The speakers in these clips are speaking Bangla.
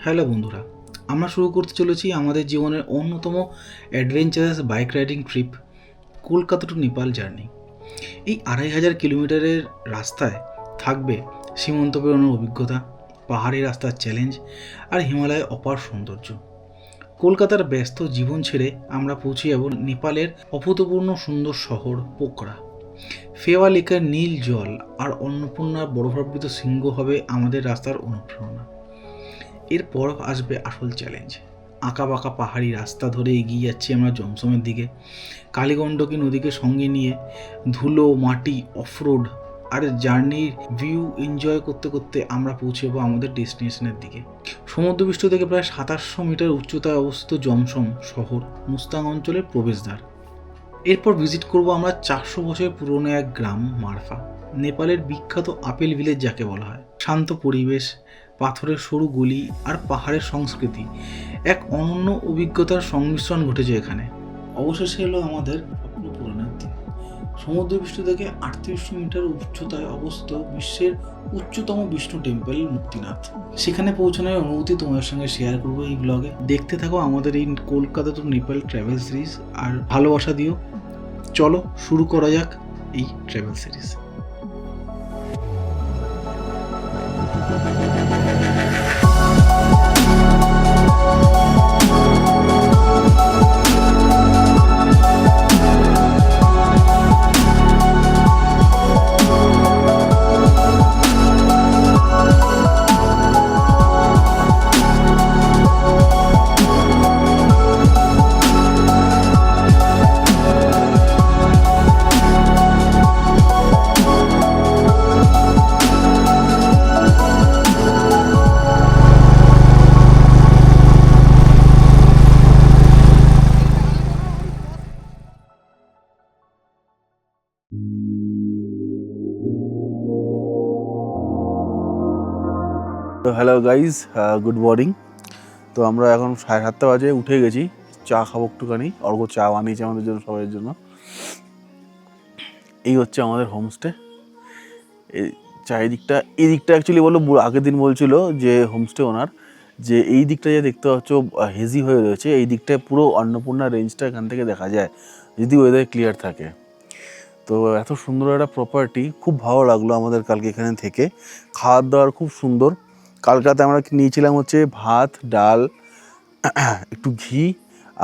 হ্যালো বন্ধুরা, আমরা শুরু করতে চলেছি আমাদের জীবনের অন্যতম adventurous bike riding trip Kolkata to Nepal journey. এই 2500 কিলোমিটারের রাস্তায় থাকবে সীমান্ত পেরোনোর অভিজ্ঞতা, পাহাড়ি রাস্তার চ্যালেঞ্জ আর হিমালয়ের অপার সৌন্দর্য। কলকাতার ব্যস্ত জীবন ছেড়ে আমরা পৌঁছে যাব নেপালের অভূতপূর্ণ সুন্দর শহর পোখরা। ফেওয়া লেকের নীল জল আর অন্নপূর্ণার বরফাবৃত শৃঙ্গ হবে আমাদের রাস্তার অনুপ্রেরণা। এরপর আসবে আসল চ্যালেঞ্জ। আঁকাবাঁকা পাহাড়ি রাস্তা ধরে এগিয়ে যাচ্ছি আমরা জমসমের দিকে। কালীগণ্ডকী নদীকে সঙ্গে নিয়ে ধুলো, মাটি, অফরোড আর জার্নির ভিউ এনজয় করতে করতে আমরা পৌঁছবো আমাদের ডেস্টিনেশনের দিকে। সমুদ্রপৃষ্ঠ থেকে প্রায় 2700 মিটার উচ্চতায় অবস্থিত জমসম শহর মুস্তাং অঞ্চলের প্রবেশদ্বার। এরপর ভিজিট করব আমরা 400 বছর পুরনো এক গ্রাম মারফা, নেপালের বিখ্যাত আপেল ভিলেজ যাকে বলা হয়। শান্ত পরিবেশ, পাথরের সরু গলি আর পাহাড়ের সংস্কৃতি, এক অনন্য অভিজ্ঞতার সংমিশ্রণ ঘটেছে এখানে। অবশেষে এলো আমাদের স্বপ্ন পূরণের দিন। সমুদ্রপৃষ্ঠ থেকে 3800 মিটার উচ্চতায় অবস্থিত বিশ্বের উচ্চতম বিষ্ণু টেম্পল মুক্তিনাথ। সেখানে পৌঁছানোর অনুভূতি তোমাদের সঙ্গে শেয়ার করবো এই ব্লগে। দেখতে থাকো আমাদের এই Kolkata to Nepal travel series আর ভালোবাসা দিও। চলো শুরু করা যাক এই ট্রাভেল সিরিজ। তো হ্যালো গাইজ, গুড মর্নিং। তো আমরা এখন 7:30 বাজে উঠে গেছি, চা খাবো একটুখানি। অর্ঘ চা বানিয়েছে আমাদের জন্য, সবাইয়ের জন্য। এই হচ্ছে আমাদের হোমস্টে। এই চারিদিকটা, এই দিকটা অ্যাকচুয়ালি বললো আগের দিন বলছিল যে হোমস্টে ওনার, যে এই দিকটা যে দেখতে পাচ্ছ হেজি হয়ে রয়েছে, এই দিকটায় পুরো অন্নপূর্ণা রেঞ্জটা এখান থেকে দেখা যায় যদি ওয়েদার ক্লিয়ার থাকে। তো এত সুন্দর একটা প্রপার্টি, খুব ভালো লাগলো আমাদের কালকে এখানে থেকে। খাওয়ার দাওয়ার খুব সুন্দর। কালকাতে আমরা নিয়েছিলাম হচ্ছে ভাত, ডাল, একটু ঘি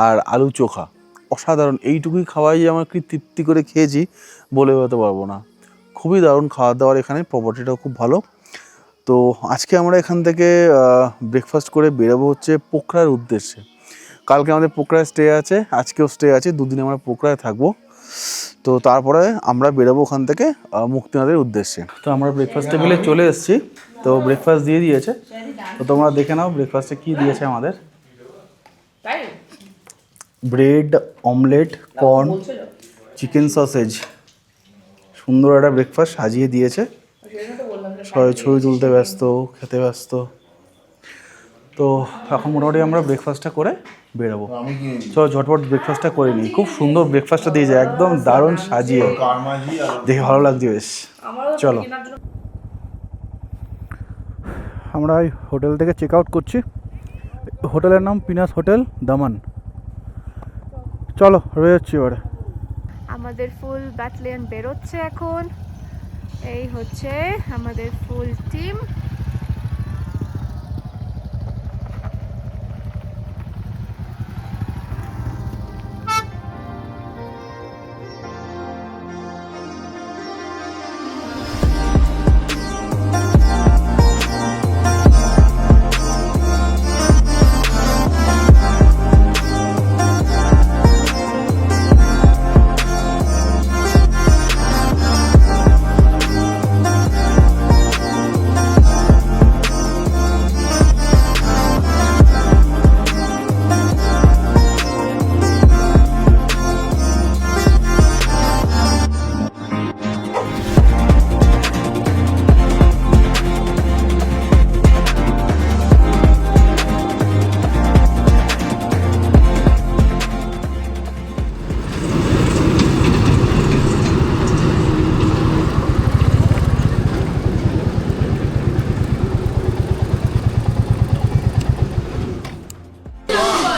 আর আলু চোখা, অসাধারণ। এইটুকুই খাওয়াই যে আমরা কি তৃপ্তি করে খেয়েছি বলে বোঝাতে পারবো না। খুবই দারুণ খাওয়ার দাওয়ার এখানে, প্রপার্টিটাও খুব ভালো। তো আজকে আমরা এখান থেকে ব্রেকফাস্ট করে বেরোবো হচ্ছে পোখরার উদ্দেশ্যে। কালকে আমাদের পোখরায় স্টে আছে, আজকেও স্টে আছে, দুদিন আমরা পোখরায় থাকবো। তো তারপরে আমরা বেরোবো ওখান থেকে মুক্তিনাথের উদ্দেশ্যে। তো আমরা ব্রেকফাস্ট টেবিলে চলে এসেছি। তো ব্রেকফাস্ট দিয়ে দিয়েছে, তো তোমরা দেখে নাও ব্রেকফাস্টে কী দিয়েছে আমাদের। Bread, omelette, corn, chicken sausage, সুন্দর একটা ব্রেকফাস্ট সাজিয়ে দিয়েছে। সবাই ছবি তুলতে ব্যস্ত, খেতে ব্যস্ত। তো এখন মোটামুটি আমরা ব্রেকফাস্টটা করে বেরোবো। চলো ঝটপট ব্রেকফাস্টটা করে নিই। খুব সুন্দর ব্রেকফাস্টটা দিয়েছে, একদম দারুণ সাজিয়ে, দেখে ভালো লাগছে বেশ। চলো আমরা এই হোটেল থেকে চেক আউট করছি। হোটেলের নাম পিনাস হোটেল দামান। চলো রয়ে যাচ্ছি এবারে। আমাদের ফুল ব্যাটালিয়ন বেরোচ্ছে এখন। এই হচ্ছে আমাদের ফুল টিম।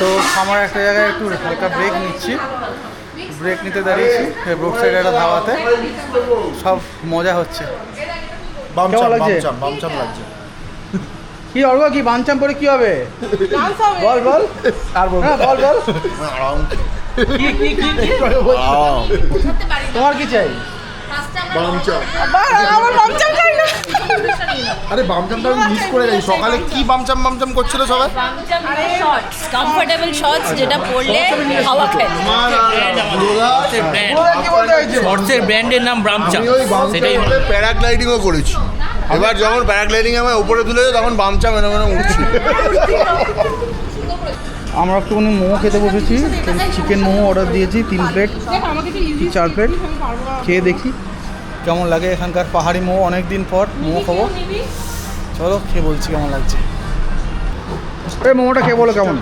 তো আমার একটা জায়গায় একটু হালকা ব্রেক নিচ্ছি, ব্রেক নিতে দাঁড়িয়েছি রোড সাইডে একটা ধাবাতে, সব মজা হচ্ছে। কেমন লাগছে? বামচাম লাগছে। কি অর্ঘ, কি বানচাম পরে কি হবে? বল বল আর বল, বল বল কি কি কি কি তোমার কি চাই? বামচাম। আমার বামচাম খাই না। আরে বামচামটা আমি মিস করে যাই। সকালে কি বামচাম বামচাম করছিল সবাই? শর্টস, কমফোর্টেবল শর্টস যেটা পরলে হাওয়া খেলে। আমার লোলা কি বলতে চাইছো? শর্টসের ব্র্যান্ডের নাম ব্রামচাম, আমি ওই সেটাই বামচাম প্যারাগ্লাইডিংও করেছি। এবার যখন প্যারাগ্লাইডিং আমায় উপরে তুলেছে তখন বামচাম এনে মেনে উঠছি। আমরা একটুখানি মোমো খেতে বসেছি, চিকেন মোমো অর্ডার দিয়েছি 3 প্লেট 4 প্লেট, খেয়ে দেখি কেমন লাগে এখানকার পাহাড়ি মোমো। অনেক দিন পর মোমো খাবো, চলো খেয়ে বলছি কেমন লাগছে। এই মোমোটা খেয়ে বলো কেমন।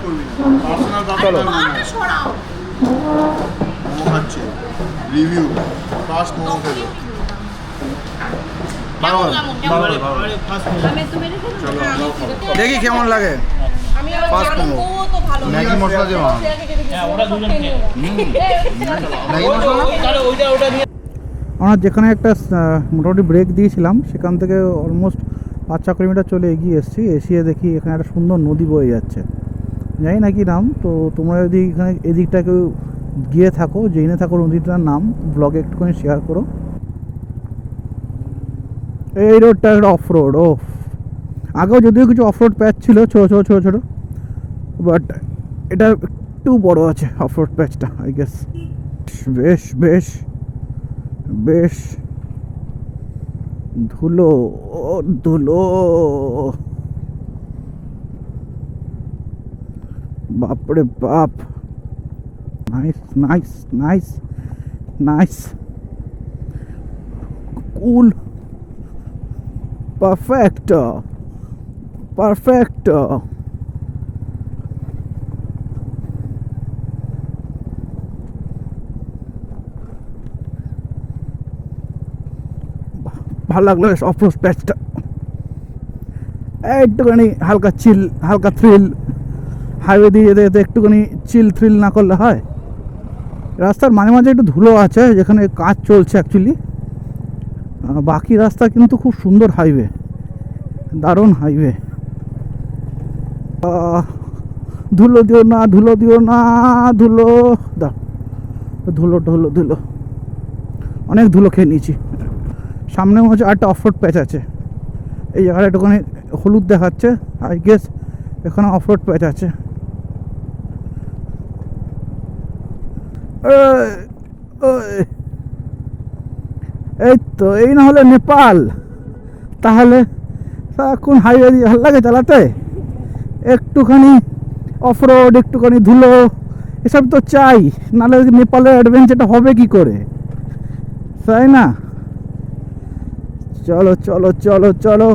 চলো মোমো খাচ্ছি, রিভিউ ফার্স্ট মোমো খেলো। দেখি কেমন লাগে ফার্স্ট মোমো। ম্যাগি মশলা দিয়ে বানানো। ম্যাগি মশলা আমরা যেখানে একটা মোটামুটি ব্রেক দিয়েছিলাম সেখান থেকে অলমোস্ট 5-6 কিলোমিটার চলে এগিয়ে এসে দেখি এখানে একটা সুন্দর নদী বয়ে যাচ্ছে, জানি না কি নাম। তো তোমরা যদি এখানে এদিকটা কেউ গিয়ে থাকো, জেনে থাকো নদীটার নাম, ব্লগে একটুখানি শেয়ার করো। এই রোডটা একটা অফ রোড, ও আগেও যদিও কিছু অফ রোড প্যাচ ছিল ছোটো ছোটো ছোটো ছোটো, বাট এটা একটু বড় আছে অফ রোড প্যাচটা আই গেস। বেশ বেশ বেশ ধুলো, ও ধুলো, বাপরে বাপ। নাইস নাইস নাইস নাইস, কুল, পারফেক্ট পারফেক্ট। ভালো লাগলো অফ রোড প্যাচটা, একটুখানি হালকা চিল, হালকা থ্রিল। হাইওয়ে দিয়ে যেতে যেতে একটুখানি চিল থ্রিল না করলে হয়। রাস্তার মাঝে মাঝে একটু ধুলো আছে যেখানে কাজ চলছে অ্যাকচুয়ালি, বাকি রাস্তা কিন্তু খুব সুন্দর হাইওয়ে, দারুণ হাইওয়ে। ধুলো দিও না, ধুলো দিও না, ধুলো দাও, ধুলো ধুলো ধুলো, অনেক ধুলো খেয়ে নিয়েছি। সামনে হচ্ছে আরেকটা অফ রোড প্যাচ আছে, এই জায়গাটা একটুখানি হলুদ দেখাচ্ছে, আই গেস এখানে অফ রোড প্যাচ আছে। এই তো, এই না হলে নেপাল, তাহলে কোন হাইওয়ে দিয়ে ভালো লাগে চালাতে? একটুখানি অফ রোড, একটুখানি ধুলো, এসব তো চাই, নাহলে নেপালের অ্যাডভেঞ্চারটা হবে কি করে, তাই না? চলো চলো চলো চলো।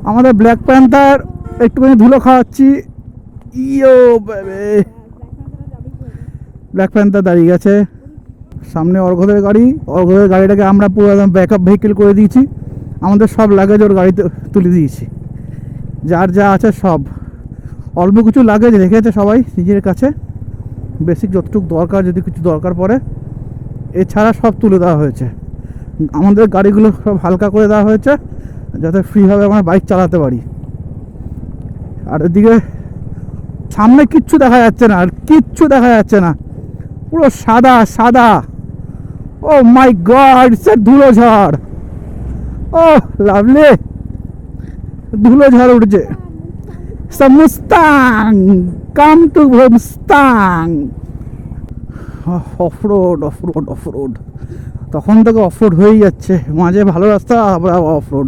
আমাদের ব্ল্যাক প্যান্থার একটুখানি ধুলো খাওয়াচ্ছি। ইয়ো বেবে, ব্ল্যাক প্যান্থার দাঁড়িয়ে গেছে সামনে অর্ঘদের গাড়ি। অর্ঘদের গাড়িটাকে আমরা পুরো একদম ব্যাকআপ ভেহিকেল করে দিয়েছি, আমাদের সব লাগেজ ওর গাড়িতে তুলে দিয়েছি, যার যা আছে সব। অল্প কিছু লাগেজ রেখেছে সবাই নিজের কাছে, বেসিক যতটুকু দরকার, যদি কিছু দরকার পড়ে, এছাড়া সব তুলে দেওয়া হয়েছে। আমাদের গাড়িগুলো সব হালকা করে দেওয়া হয়েছে যাতে ফ্রিভাবে আমরা বাইক চালাতে পারি। আর এদিকে সামনে কিচ্ছু দেখা যাচ্ছে না, আর কিচ্ছু দেখা যাচ্ছে না, পুরো সাদা সাদা। ও মাই গড, ইটস এ ধুলো ঝড়। ও লাভলি, ধুলো ঝড় উঠছে। Mustang, come to Mustang. Off road off road off road, তখন থেকে অফ রোড হয়েই যাচ্ছে, মাঝে ভালো রাস্তা, তারপরে আবার অফ রোড,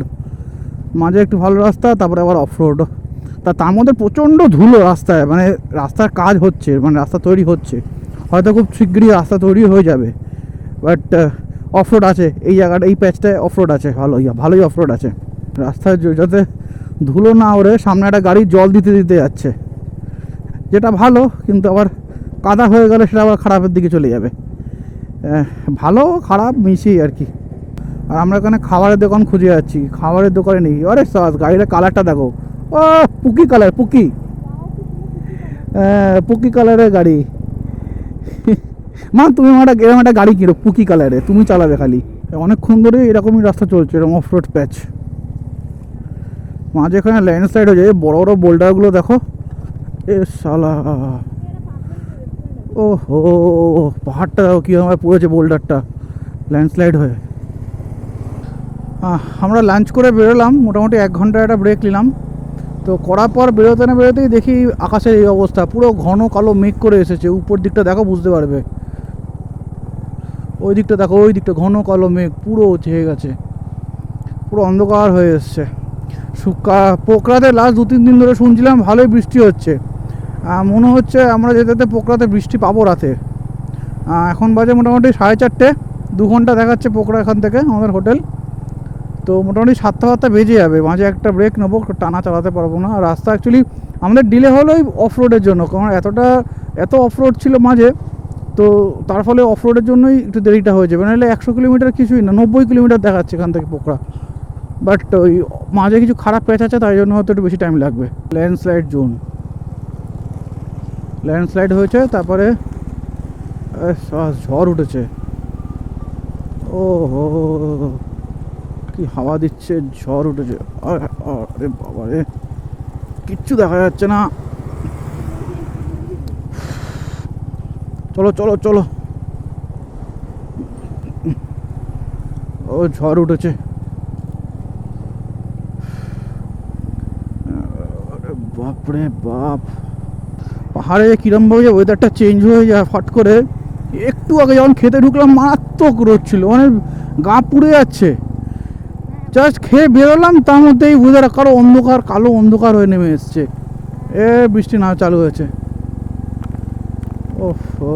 মাঝে একটু ভালো রাস্তা, তারপরে আবার অফ রোড। তার মধ্যে প্রচণ্ড ধুলো রাস্তায়, মানে রাস্তার কাজ হচ্ছে, মানে রাস্তা তৈরি হচ্ছে, হয়তো খুব শীঘ্রই রাস্তা তৈরি হয়ে যাবে, বাট অফ রোড আছে এই জায়গাটা, এই প্যাচটায় অফ রোড আছে, ভালোই অফ রোড আছে। রাস্তায় যাতে ধুলো না ওড়ে, সামনে একটা গাড়ি জল দিতে দিতে যাচ্ছে, যেটা ভালো, কিন্তু আবার কাদা হয়ে গেলে সেটা আবার খারাপের দিকে চলে যাবে। ভালো খারাপ মিশিয়ে আর কি। আর আমরা এখানে খাবারের দোকান খুঁজে যাচ্ছি, খাবারের দোকানে নেই। আরে গাড়িটার কালারটা দেখো, ও পুকি কালার, পুকি, পুকি কালারের গাড়ি। মা তুমি এরকম একটা গাড়ি কিনো পুকি কালারে, তুমি চালাবে খালি। অনেকক্ষণ ধরে এরকমই রাস্তা চলছে, এরকম অফ রোড প্যাচ। মাঝে এখানে ল্যান্ডস্লাইড হয়ে যায়, বড় বড় বোল্ডারগুলো দেখো। এ শালা, ও হো, পাহাড়টা দেখো কীভাবে পড়েছে বোল্ডারটা ল্যান্ডস্লাইড হয়ে। আমরা লাঞ্চ করে বেরোলাম, মোটামুটি 1 ঘন্টা একটা ব্রেক নিলাম। তো করার পর বেরোতে না বেরোতেই দেখি আকাশের এই অবস্থা, পুরো ঘন কালো মেঘ করে এসেছে। উপর দিকটা দেখো, বুঝতে পারবে। ওই দিকটা দেখো, ওই দিকটা ঘন কালো মেঘ পুরো ছেয়ে গেছে, পুরো অন্ধকার হয়ে এসছে। পোখরাতে লাস্ট 2-3 দিন ধরে শুনছিলাম ভালোই বৃষ্টি হচ্ছে। মনে হচ্ছে আমরা যেতে যেতে পোখরাতে বৃষ্টি পাবো রাতে। এখন বাজে মোটামুটি 4:30, 2 ঘন্টা দেখাচ্ছে পোখরা এখান থেকে আমাদের হোটেল। তো মোটামুটি 7টা বেজে যাবে। মাঝে একটা ব্রেক নেবো, টানা চালাতে পারবো না। রাস্তা অ্যাকচুয়ালি আমাদের ডিলে হলো ওই অফ রোডের জন্য, কারণ এত অফ রোড ছিল মাঝে, তো তার ফলে অফ রোডের জন্যই একটু দেরিটা হয়ে যাবে। নাহলে 100 কিলোমিটার কিছুই না, 90 কিলোমিটার দেখাচ্ছে এখান থেকে পোখরা। বাট ওই মাঝে কিছু খারাপ প্যাচ আছে, তাই জন্য হয়তো একটু বেশি টাইম লাগবে। ল্যান্ডস্লাইড জোন, ল্যান্ডস্লাইড হয়েছে, তারপরে ঝড় উঠেছে। ও হো, কি হাওয়া দিচ্ছে, ঝড় উঠেছে। আরে বাবা রে, কিচ্ছু দেখা যাচ্ছে না। চলো চলো চলো, ও ঝড় উঠেছে। বাপরে বাপ, পাহাড়ে কিরমভাবে ওয়েদারটা চেঞ্জ হয়ে যায় ফট করে। একটু আগে যখন খেতে ঢুকলাম মারাত্মক রোদ ছিল, মানে গা পুড়ে যাচ্ছে। জাস্ট খেয়ে বেরোলাম, তার মধ্যে এই ওয়েদার কারো অন্ধকার, কালো অন্ধকার হয়ে নেমে এসছে। বৃষ্টি না চালু হয়েছে। ওহো,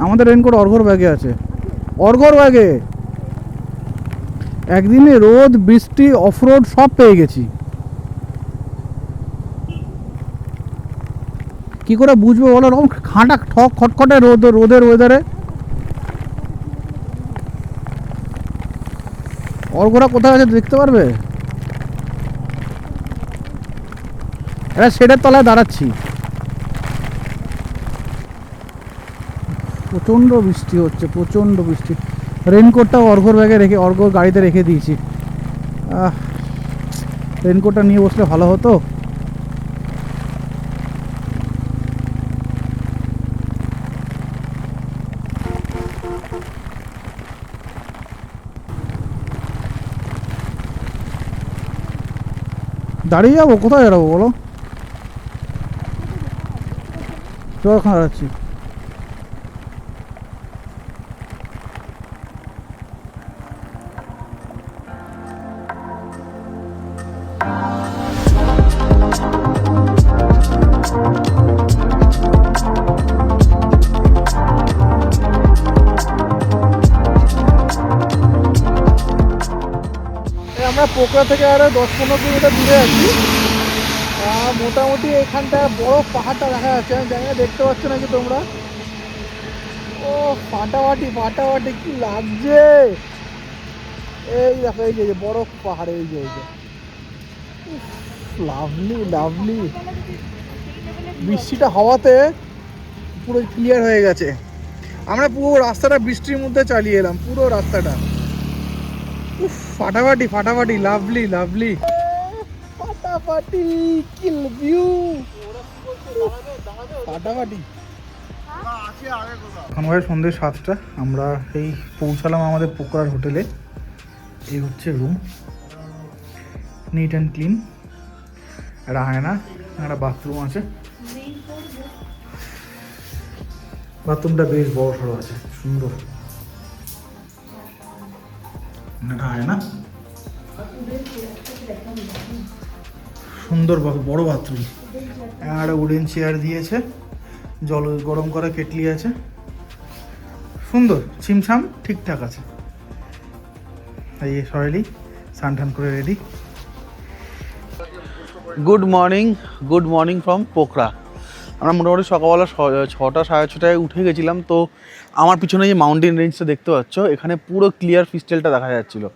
আমাদের রেনকোট অর্ঘর ব্যাগে আছে, অর্ঘর ব্যাগে। একদিনে রোদ, বৃষ্টি, অফরোড সব পেয়ে গেছি। কি করে বুঝবো বলো, রকম খাঁটা ঠক খটখটে রোদের ওয়েদারে। অর্ঘরা কোথায় আছে দেখতে পারবে? এটা শেডের তলায় দাঁড়াচ্ছি। প্রচণ্ড বৃষ্টি হচ্ছে, প্রচণ্ড বৃষ্টি। রেনকোটটাও অর্ঘর ব্যাগে রেখে, অর্ঘর গাড়িতে রেখে দিয়েছি। রেনকোটটা নিয়ে বসলে ভালো হতো। দাঁড়িয়ে যাবো, কোথায় দাঁড়াবো বলো? চল ওখানে দাঁড়াচ্ছি। আমরা পোখরা থেকে আরো 10-15 কিলোমিটার দূরে আছি। মোটামুটি এখানটা বড় পাহাড়টা দেখা যাচ্ছে, আমি জানি না দেখতে পাচ্ছ নাকি তোমরা। ও ফাটাফাটি ফাটাফাটি, কি লাগছে! এই দেখো, এই যে বড় পাহাড়, এই যে লাভলি লাভলি। বৃষ্টিটা হওয়াতে পুরো ক্লিয়ার হয়ে গেছে। আমরা পুরো রাস্তাটা বৃষ্টির মধ্যে চালিয়ে এলাম, পুরো রাস্তাটা। ফাটাফাটি ফাটাফাটি, লাভলি লাভলি, ফাটাফাটি, কিল ভিউ, ফাটাফাটি। এখন হয় সন্ধ্যে 7টা। আমরা এই পৌঁছালাম আমাদের পোখরার হোটেলে। এই হচ্ছে রুম, নিট অ্যান্ড ক্লিন। একটা আয়না, একটা বাথরুম আছে। বাথরুমটা বেশ বড় সড়ো আছে, সুন্দর। একটা আয়না, সুন্দর বড় বাথরুম। একটা উডেন চেয়ার দিয়েছে, জল গরম করা কেটলি আছে, সুন্দর ছিমছাম ঠিকঠাক আছে। এই সয়েলি স্নান টান করে ready. Good morning from Pokhara. আমরা মোটামুটি সকালবেলা 6টা 6:30টায় উঠে গেছিলাম। তো আমার পিছনে যে মাউন্টেন রেঞ্জটা দেখতে পাচ্ছ, এখানে পুরো ক্লিয়ার ক্রিস্টালটা দেখা যাচ্ছিলো,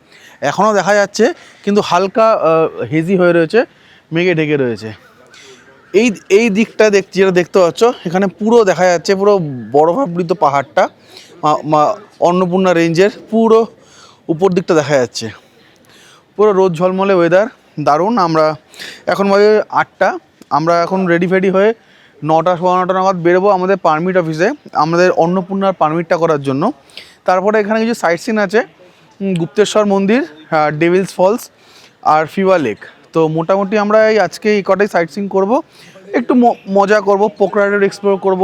এখনও দেখা যাচ্ছে, কিন্তু হালকা হেজি হয়ে রয়েছে, মেঘে ঢেকে রয়েছে। এই দিকটা যেটা দেখতে পাচ্ছ, এখানে পুরো দেখা যাচ্ছে পুরো বরফাবৃত পাহাড়টা, অন্নপূর্ণা রেঞ্জের পুরো উপর দিকটা দেখা যাচ্ছে। পুরো রোদ ঝলমলে ওয়েদার, দারুণ। আমরা এখন বাজে 8টা, আমরা এখন রেডি ফেডি হয়ে 9টা 9:15 নাগাদ বেরোবো আমাদের পারমিট অফিসে, আমাদের অন্নপূর্ণার পারমিটটা করার জন্য। তারপরে এখানে কিছু সাইট সিন আছে, গুপ্তেশ্বর মন্দির, ডেভিলস ফলস আর ফিওয়া লেক। তো মোটামুটি আমরা আজকে এই কটাই সাইট সিন করবো, একটু মজা করব, পোখরাজের এক্সপ্লোর করব,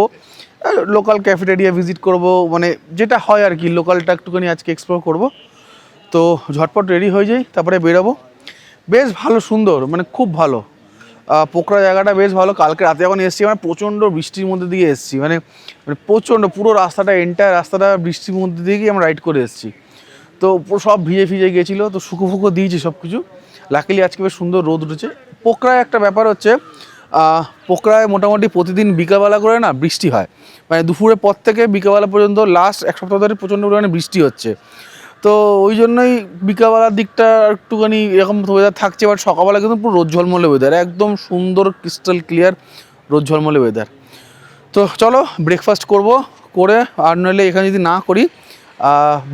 লোকাল ক্যাফেটেরিয়া ভিজিট করব, মানে যেটা হয় আর কি, লোকালটা একটুখানি আজকে এক্সপ্লোর করব। তো ঝটপট রেডি হয়ে যাই, তারপরে বেরোবো। বেশ ভালো, সুন্দর, মানে খুব ভালো। পোখরা জায়গাটা বেশ ভালো। কালকে রাতে যখন এসেছি, মানে প্রচণ্ড বৃষ্টির মধ্যে দিয়ে এসেছি, মানে প্রচণ্ড পুরো রাস্তাটা, এন্টায়ার রাস্তাটা বৃষ্টির মধ্যে দিয়েই আমরা রাইড করে এসেছি। তো পুরো সব ভিজে গিয়েছিলো, তো শুকো দিয়েছি সব কিছু। লাকিলি আজকে বেশ সুন্দর রোদ উঠেছে। পোখরায় একটা ব্যাপার হচ্ছে, পোখরায় মোটামুটি প্রতিদিন বিকালবেলা করে না বৃষ্টি হয়, মানে দুপুরের পর থেকে বিকালবেলা পর্যন্ত লাস্ট এক সপ্তাহ ধরে প্রচণ্ড পরিমাণে বৃষ্টি হচ্ছে। তো ওই জন্যই বিকালবেলার দিকটা একটুখানি এরকম ওয়েদার থাকছে, বাট সকালবেলা কিন্তু পুরো রোদ ঝলমলে ওয়েদার, একদম সুন্দর ক্রিস্টাল ক্লিয়ার রোদ ঝলমলে ওয়েদার। তো চলো ব্রেকফাস্ট করে, আর নইলে এখানে যদি না করি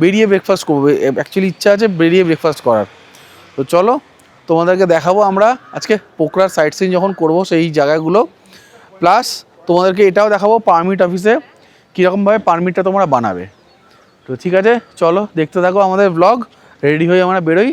বেরিয়ে ব্রেকফাস্ট করবো। অ্যাকচুয়ালি ইচ্ছা আছে বেরিয়ে ব্রেকফাস্ট করার। তো চলো তোমাদেরকে দেখাবো আমরা আজকে পোখরার সাইট সিন যখন করবো সেই জায়গাগুলো, প্লাস তোমাদেরকে এটাও দেখাবো পারমিট অফিসে কীরকমভাবে পারমিটটা তোমরা বানাবে। তো ঠিক আছে, চলো দেখতে থাকো আমাদের ব্লগ। রেডি হয়ে আমরা বেরোই।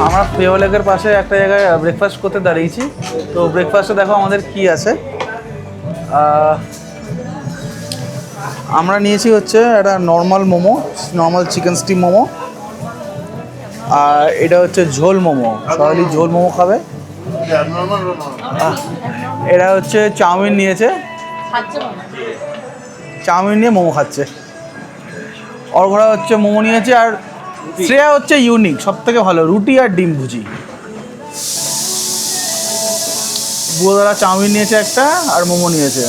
আমরা ফিওয়া লেকের পাশে একটা জায়গায় ব্রেকফাস্ট করতে দাঁড়িয়েছি। তো ব্রেকফাস্টে দেখো আমাদের কি আছে। আমরা নিয়েছি হচ্ছে একটা নর্মাল চিকেন স্টিম মোমো, আর এটা হচ্ছে ঝোল মোমো, সবাই ঝোল মোমো খাবে। এটা হচ্ছে চাউমিন নিয়েছে, চাউমিন নিয়ে মোমো খাচ্ছে। অর্ঘরা হচ্ছে মোমো নিয়েছে, আর শ্রেয়া হচ্ছে ইউনিক, সব থেকে ভালো রুটি আর ডিম ভুজি। বুয়োদারা চাউমিন নিয়েছে একটা, আর মোমো নিয়েছে।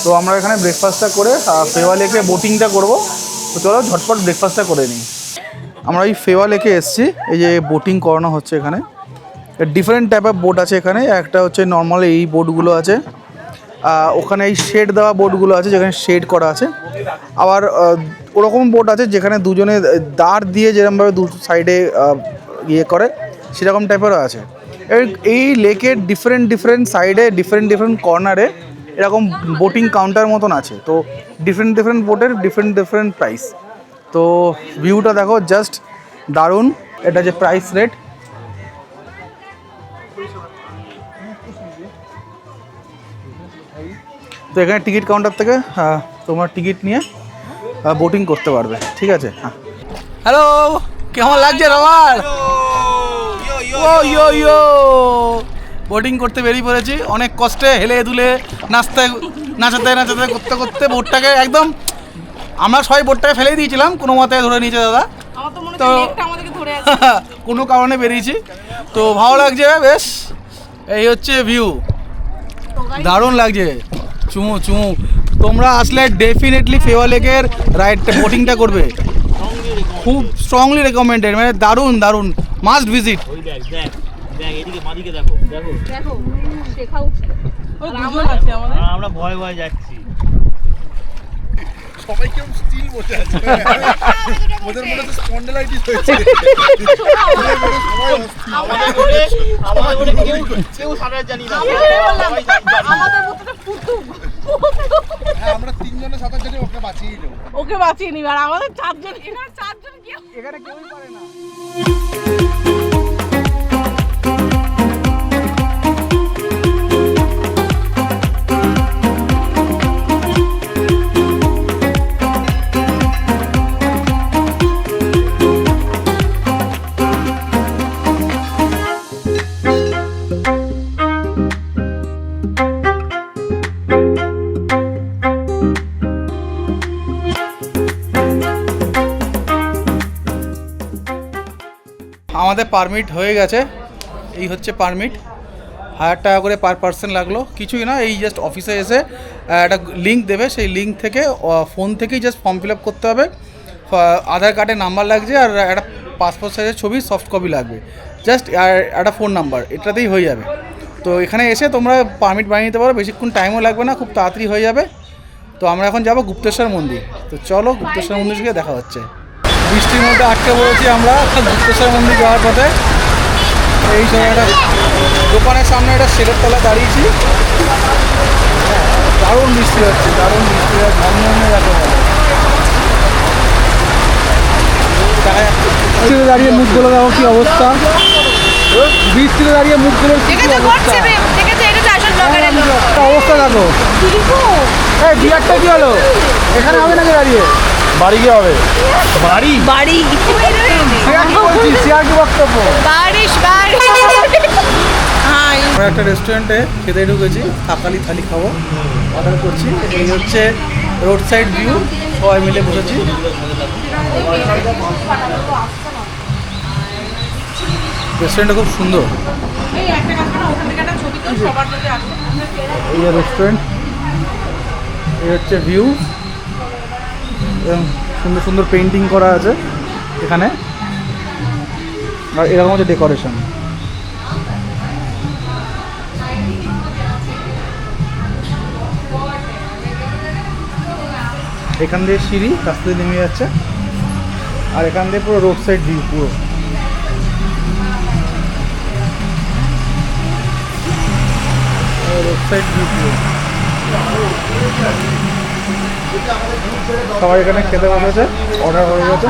তো আমরা এখানে ব্রেকফাস্টটা করে ফেওয়া লেকে বোটিংটা করবো। তো চলো ঝটপট ব্রেকফাস্টটা করে নিই। আমরা এই ফেওয়া লেকে এসেছি, এই যে বোটিং করানো হচ্ছে এখানে। ডিফারেন্ট টাইপ অফ বোট আছে এখানে। একটা হচ্ছে নর্মাল এই বোটগুলো আছে, ওখানে এই শেড দেওয়া বোটগুলো আছে যেখানে শেড করা আছে। আবার ওরকম বোট আছে যেখানে দুজনে দাঁড় দিয়ে যেরকমভাবে দু সাইডে ইয়ে করে, সেরকম টাইপেরও আছে। এই লেকের ডিফারেন্ট সাইডে ডিফারেন্ট কর্নারে এরকম বোটিং কাউন্টার মতন আছে। তো ডিফারেন্ট বোটের ডিফারেন্ট প্রাইস। তো ভিউটা দেখো, জাস্ট দারুণ। এটা যে প্রাইস রেট, তো এখানে টিকিট কাউন্টার থেকে তোমার টিকিট নিয়ে বোটিং করতে পারবে। ঠিক আছে। হ্যালো, কেমন লাগছে রবার? বোটিং করতে বেরিয়ে পড়েছি, অনেক কষ্টে হেলে দুলে নাচাতে করতে বোটটাকে একদম, আমরা সবাই বোটটাকে ফেলে দিয়েছিলাম, কোনো মতে ধরে নিয়েছে দাদা। তো কোনো কারণে বেরিয়েছি। তো ভালো লাগছে বেশ। এই হচ্ছে ভিউ, দারুণ লাগছে। চুমু তোমরা আসলে ডেফিনেটলি ফেওয়া লেকের রাইডটা বোটিংটা করবে, খুব স্ট্রংলি রেকমেন্ডেড, মানে দারুণ মাস্ট ভিজিট। আমরা ভয় যাচ্ছি। সবাই কেউ স্টিল বসে আছে, ওদের মনে হচ্ছে স্পন্ডালাইটিস হয়েছে। আমাদের কেউ সাঁতার জানি না। আমরা তিনজনে সাঁতার জানি, ওকে বাঁচিয়ে নিব, আর আমাদের চারজন এখানে কেউই পারে না। আমাদের পারমিট হয়ে গেছে। এই হচ্ছে পারমিট, 1000 টাকা করে পার পার্সন লাগলো। কিছুই না, এই জাস্ট অফিসে এসে একটা লিঙ্ক দেবে, সেই লিঙ্ক থেকে ফোন থেকেই জাস্ট ফর্ম ফিল আপ করতে হবে। আধার কার্ডের নাম্বার লাগছে আর একটা পাসপোর্ট সাইজের ছবি সফট কপি লাগবে, জাস্ট আর একটা ফোন নাম্বার, এটাতেই হয়ে যাবে। তো এখানে এসে তোমরা পারমিট বানিয়ে নিতে পারো, বেশিক্ষণ টাইমও লাগবে না, খুব তাড়াতাড়ি হয়ে যাবে। তো আমরা এখন যাব গুপ্তেশ্বর মন্দির। তো চলো গুপ্তেশ্বর মন্দির থেকে দেখা হচ্ছে। বৃষ্টির মধ্যে আটকে পড়েছি আমরা গুপ্তেশ্বর মন্দির যাওয়ার পথে। এই সময় একটা দোকানের সামনে একটা শেডের তলায় দাঁড়িয়েছি, দারুণ বৃষ্টি হচ্ছে, দারুণ বৃষ্টি হচ্ছে, ঝমঝমে যাকে বলে। বৃষ্টিতে দাঁড়িয়ে মুখগুলো দেখো কি অবস্থা, বৃষ্টিতে দাঁড়িয়ে মুখগুলোর কি অবস্থা, অবস্থা দেখো। এই বিয়ারটা কি হলো, এখানে হবে নাকি দাঁড়িয়ে? বাড়ি গিয়ে হবে। বাড়ি বাড়ি বক্তব্য। আমরা একটা রেস্টুরেন্টে খেতে ঢুকেছি, থাকালি থালি খাবো, অর্ডার করছি। এই হচ্ছে রোড সাইড ভিউ, সবাই মিলে বসেছি। রেস্টুরেন্টটা খুব সুন্দর। এই রেস্টুরেন্ট, এই হচ্ছে ভিউ, এবং সুন্দর সুন্দর পেন্টিং করা আছে এখানে, আর এরকম হচ্ছে ডেকোরেশন। এখান দিয়ে সিঁড়ি রাস্তা দিয়ে নেমে যাচ্ছে, আর এখান দিয়ে পুরো রোড সাইড ভিউ, পুরো রোড সাইড ভিউ পুরো। সবাই এখানে খেতে বসেছে, অর্ডার হয়ে গেছে।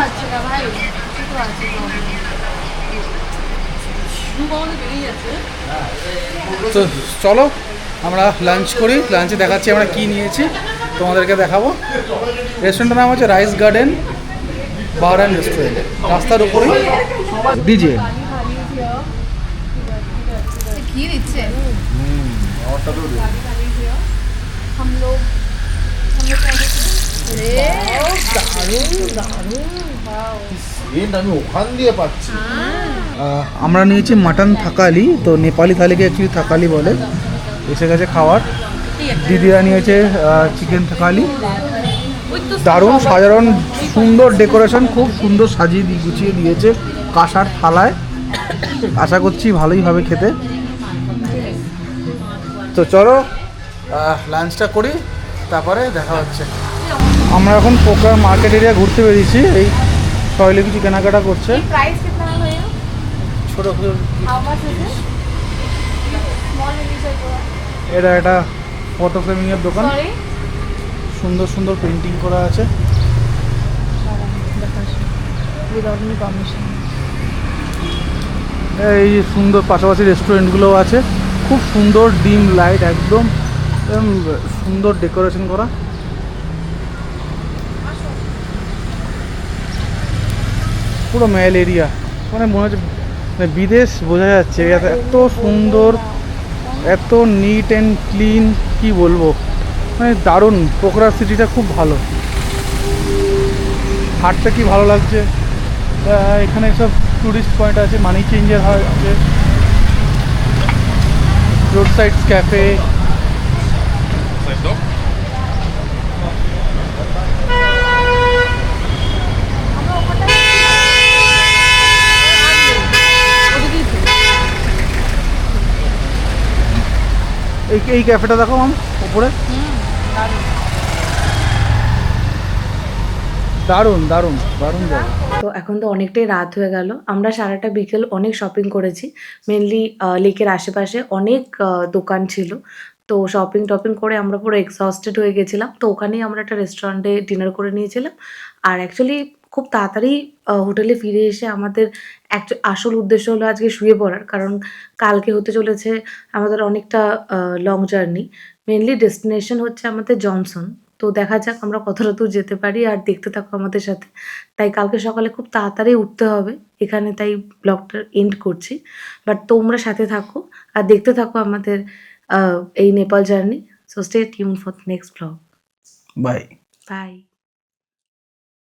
তো চলো আমরা লাঞ্চ করি, লাঞ্চে দেখাচ্ছি আমরা কি নিয়েছি, তোমাদেরকে দেখাবো। রেস্টুরেন্টের নাম হচ্ছে rice garden bar and restaurant, রাস্তার উপরেই। ডিজে কি দিচ্ছে আমি ওখান দিয়ে পাচ্ছি। আমরা নিয়েছি মাটন থাকালি, তো নেপালি থালিকে অ্যাকচুয়ালি থাকালি বলে। এসে গেছে খাবার। দিদিরা নিয়েছে চিকেন থাকালি, দারুণ সাধারণ সুন্দর ডেকোরেশন, খুব সুন্দর সাজিয়ে গুছিয়ে দিয়েছে কাঁসার থালায়। আশা করছি ভালোই হবে খেতে। তো চলো লাঞ্চটা করি, তারপরে দেখা হচ্ছে। আমরা এখন পোকরা মার্কেট এরিয়া ঘুরতে বেরিয়েছি, এই শৈলে কিছু কেনাকাটা করছে। प्राइस कितना है भैया? ছোটো ছোটো How much is it? Small mini size पूरा. এটা একটা ফটো ফ্রেমিংয়ের দোকান, Sorry? সুন্দর সুন্দর পেন্টিং করা আছে। Without any permission. এই যে সুন্দর পাশাপাশি রেস্টুরেন্টগুলোও আছে, খুব সুন্দর ডিম লাইট, একদম সুন্দর ডেকোরেশন করা। পুরো মেল এরিয়া, মানে মনে হচ্ছে মানে বিদেশ বোঝা যাচ্ছে, এত সুন্দর, এত নিট অ্যান্ড ক্লিন, কি বলবো, মানে দারুণ। পোকরা সিটিটা খুব ভালো, হাটটা কি ভালো লাগছে। এখানে সব টুরিস্ট পয়েন্ট আছে, মানি চেঞ্জার আছে, রোড সাইড ক্যাফে। এই ক্যাফেটা দেখো মাম উপরে, দারুণ দারুণ দারুণ জায়গা। তো এখন তো অনেকটাই রাত হয়ে গেল, আমরা সারাটা বিকেল অনেক শপিং করেছি। মেনলি লেকের আশেপাশে অনেক দোকান ছিল, তো শপিং টপিং করে আমরা পুরো এক্সহস্টেড হয়ে গেছিলাম। তো ওখানেই আমরা একটা রেস্টুরেন্টে ডিনার করে নিয়েছিলাম। আর অ্যাকচুয়ালি খুব তাড়াতাড়ি হোটেলে ফিরে এসে আমাদের আসল উদ্দেশ্য হলো আজকে শুয়ে পড়ার, কারণ কালকে হতে চলেছে আমাদের অনেকটা লং জার্নি। মেনলি ডেস্টিনেশন হচ্ছে আমাদের জনসন। তো দেখা যাক আমরা কতটা দূর যেতে পারি, আর দেখতে থাকো আমাদের সাথে। তাই কালকে সকালে খুব তাড়াতাড়ি উঠতে হবে এখানে, তাই ব্লগটা এন্ড করছি। বাট তোমরা সাথে থাকো আর দেখতে থাকো আমাদের এই Nepal journey. So stay tune for next blog. Bye. By.